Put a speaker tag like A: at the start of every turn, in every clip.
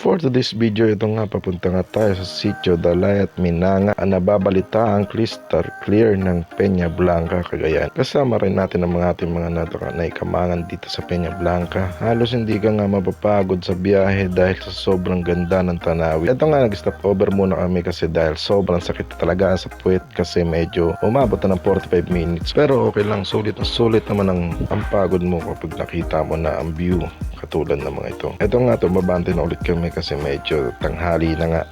A: For today's video, ito nga papunta nga tayo sa Sitio Dalay at Minanga ang nababalita ang crystal clear ng Peña Blanca, Cagayan. Kasama rin natin ang mga ating mga naikamangan dito sa Peña Blanca. Halos hindi ka nga mapapagod sa biyahe dahil sa sobrang ganda ng tanawin. Ito nga nag-stop over muna kami kasi dahil sobrang sakit talaga sa puwet kasi medyo umabot na ng 45 minutes. Pero okay lang, sulit na sulit naman ang pagod mo kapag nakita mo na ang view katulad ng mga ito. Ito nga, tumabante na ulit kami kasi medyo tanghali na nga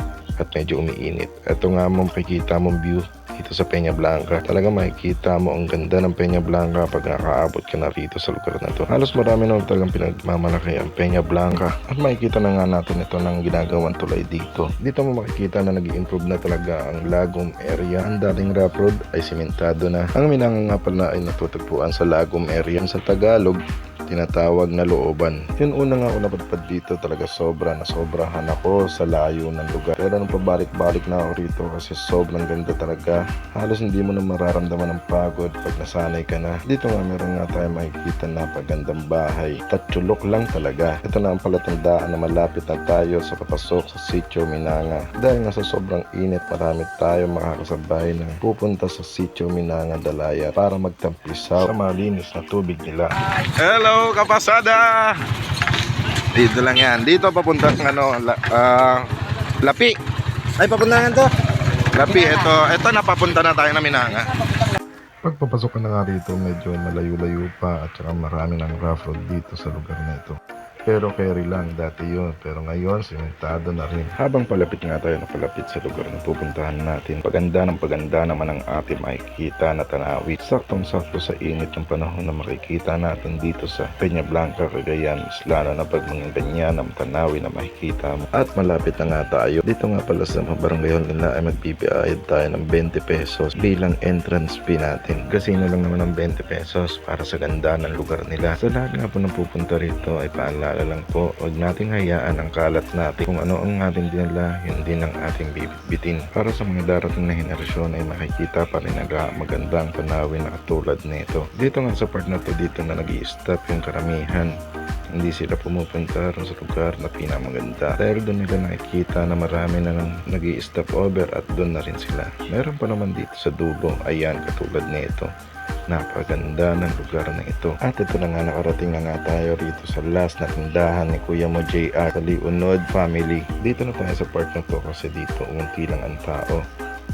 A: at medyo umiinit. Ito nga mong makikita mong view dito sa Peña Blanca. Talaga makikita mo ang ganda ng Peña Blanca pag nakaabot ka na rito sa lugar na to. Halos marami na talagang pinagmamalaki ang Peña Blanca at makikita na nga natin ito ng ginagawang tulay dito. Dito mo makikita na nag-i-improve na talaga ang Lagom area. Ang dating rough road ay simentado na. Ang Minanga nga pala ay natutagpuan sa Lagom area. Sa Tagalog, tinatawag na looban. Yun una nga ako napadpad dito, talaga sobrahan ako sa layo ng lugar. Pero nung pabalik-balik na ako rito kasi sobrang ganda talaga. Halos hindi mo na mararamdaman ang pagod pag nasanay ka na. Dito nga meron nga tayo makikita na pagandang bahay. Tatsulok lang talaga. Ito na ang palatandaan na malapit na tayo sa papasok sa Sitio Minanga. Dahil nga sa sobrang init, marami tayo makakasabay na pupunta sa Sitio Minanga Dalaya para magtampisaw sa malinis na tubig nila. Hello kapasada! Dito lang yan. Dito papuntang Lapi. Ay, papunta to. Lapi, ito napapunta na tayo na Minanga. Pagpapasok ka na nga dito, medyo malayo-layo pa at saka marami ng rough road dito sa lugar na ito. Pero carry lang dati yun, pero ngayon simentado na rin. Habang palapit nga tayo na palapit sa lugar na pupuntahan natin, paganda naman ang ating makikita na tanawin. Saktong-sakto sa init ng panahon na makikita natin dito sa Peña Blanca, Cagayan, lalo na pag mga ganyan ang tanawin na makikita mo. At malapit na nga tayo. Dito nga pala sa barangay nila ay magbibiayad tayo ng 20 pesos bilang entrance fee natin. Kasi na lang naman ng 20 pesos para sa ganda ng lugar nila. Sa lahat nga po na pupunta rito ay paalala lang po, huwag nating hayaan ang kalat natin. Kung ano ang ating dinala, yun din ang ating bibitbitin. Para sa mga darating na henerasyon ay makikita pa rin ang magandang tanawin na katulad nito. Dito nga sa part na to, dito na nag-i-stop yung karamihan. Hindi sila pumupunta rin sa lugar na pinamaganda. Dahil doon nila nakikita na marami na nag-i-stop over at doon na rin sila. Meron pa naman dito sa dulo, ayan katulad nito. Napaganda ng lugar na ito. At ito na nga, nakarating na nga tayo rito sa last na tindahan ni Kuya mo JR sa Leonod Family. Dito na tayo sa part na to kasi dito unti lang ang tao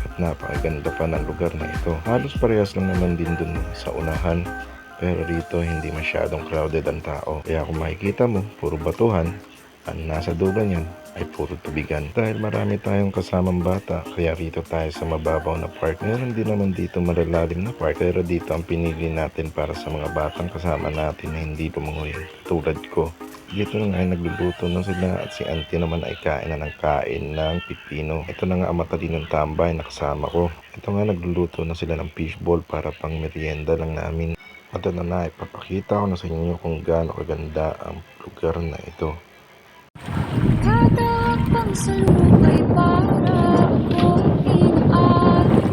A: at napakaganda pa ng lugar na ito. Halos parehas lang naman din dun sa unahan, pero rito hindi masyadong crowded ang tao. Kaya kung makikita mo, puro batuhan, ang nasa dulo niyan ay puro tubigan. Dahil marami tayong kasamang bata, kaya rito tayo sa mababaw na park. Meron din naman dito malalalim na park, pero dito ang pinili natin para sa mga batang kasama natin na hindi lumangoy tulad ko. Dito na nga ay nagluluto na sila at si auntie naman ay kain na ng kain ng pipino. Ito na nga ang matalinong tambay na kasama ko. Ito nga nagluluto na sila ng fishball para pang merienda lang namin. At ito na ipapakita ko na sa inyo kung gaano kaganda ang lugar na ito.
B: Kada pagsalubay para akong inaari,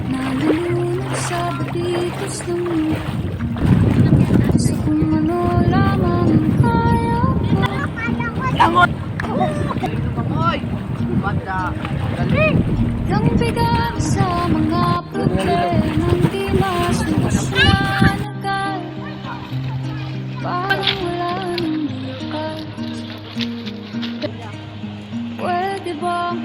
B: nalulunod sa batitos ng mundo. Sa kung ano lamang ang kaya ko. Yang bigat sa mga problemang di masolusyonan agad. Parang wala nang bukas. Pwede bang